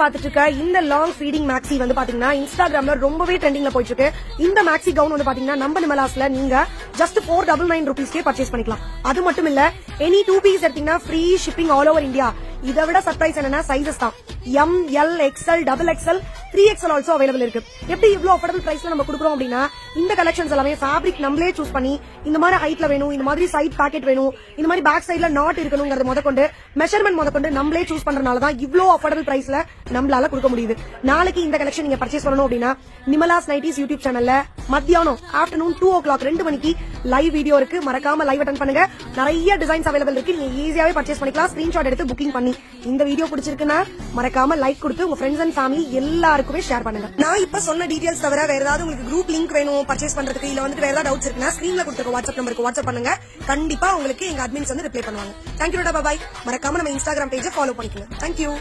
பாத்துட்டு இருக்க இந்த லாங் ஃபீடிங் மேக்ஸி வந்து பாத்தீங்கன்னா இன்ஸ்டாகிராம்ல ரொம்பவே ட்ரெண்டிங்ல போயிட்டு இருக்கு. இந்த மேக்ஸி கவுன் வந்து பாத்தீங்கன்னா நம்ம நிமலாஸ்ல நீங்க ஜஸ்ட் 499 rupeesக்கே பர்ச்சேஸ் பண்ணிக்கலாம். அது மட்டும் இல்ல எனி 2 பீஸ் எடுத்தீங்கன்னா free shipping all over India. இதை விட சர்ப்ரைஸ் என்னன்னா சைசஸ் தான். M, L, XL, XXL, 3XL also available இருக்கு. எப்படி இவ்வளவு அஃபோர்டபிள் பிரைஸ்ல நம்ம கொடுக்குறோம் அப்படின்னா இந்த கலெக்ஷன்ஸ் எல்லாமே ஃபேப்ரிக் நம்மளே சூஸ் பண்ணி இந்த மாதிரி ஹைட்ல வேணும், இந்த மாதிரி சைட் பாக்கெட் வேணும், இந்த மாதிரி பேக் சைட்ல நாட் இருக்கணும்ங்கறது முதற்கொண்டு மெஷர்மெண்ட் முதற்கொண்டு நம்மளே சூஸ் பண்றதுனால தான் இவ்வளவு அஃபோர்டபிள் பிரைஸ்ல நம்மளால கொடுக்க முடியுது. நாளைக்கு இந்த கலெக்ஷன் நீங்க பர்ச்சேஸ் பண்ணணும் அப்படின்னா நிமலாஸ் நைட்டிஸ் யூடியூப் சேனல்ல மத்தியானம் ஆஃப்டர்நூன் 2 o'clock 2 மணிக்கு லைவ் வீடியோ இருக்கு. மறக்காம லைவ் அட்டெண்ட் பண்ணுங்க. நிறைய டிசைன்ஸ் அவைலபிள் இருக்கு. நீங்க ஈஸியாவே பர்ச்சேஸ் பண்ணிக்கலாம். ஸ்கிரீன்ஷாட் எடுத்து புக்கிங் பண்ணி. இந்த வீடியோ பிடிச்சிருக்குன்னா மறக்காம லைக் கொடுத்து உங்க ஃப்ரெண்ட்ஸ் அண்ட் ஃபேமிலி எல்லாருக்குமே ஷேர் பண்ணுங்க. நான் இப்ப சொன்ன டீடைல்ஸ் தவிர வேற ஏதாவது உங்களுக்கு குரூப் லிங்க் வேணும் பர்ச்சேஸ் பண்றதுக்கு, இல்ல வந்துட்டு வேற ஏதாவது டவுட்ஸ் இருக்குன்னா ஸ்கிரீன்ல கொடுத்துருக்க வாட்ஸ்அப் நம்பருக்கு வாட்ஸ்அப் பண்ணுங்க. கண்டிப்பா உங்களுக்கு எங்க அட்மின்ஸ் வந்து ரிப்ளை பண்ணுவாங்க. தேங்க்யூ, பாய். மறக்காம நம்ம இன்ஸ்டாகிராம் பேஜை ஃபாலோ பண்ணிக்கோங்க. தேங்க்யூ.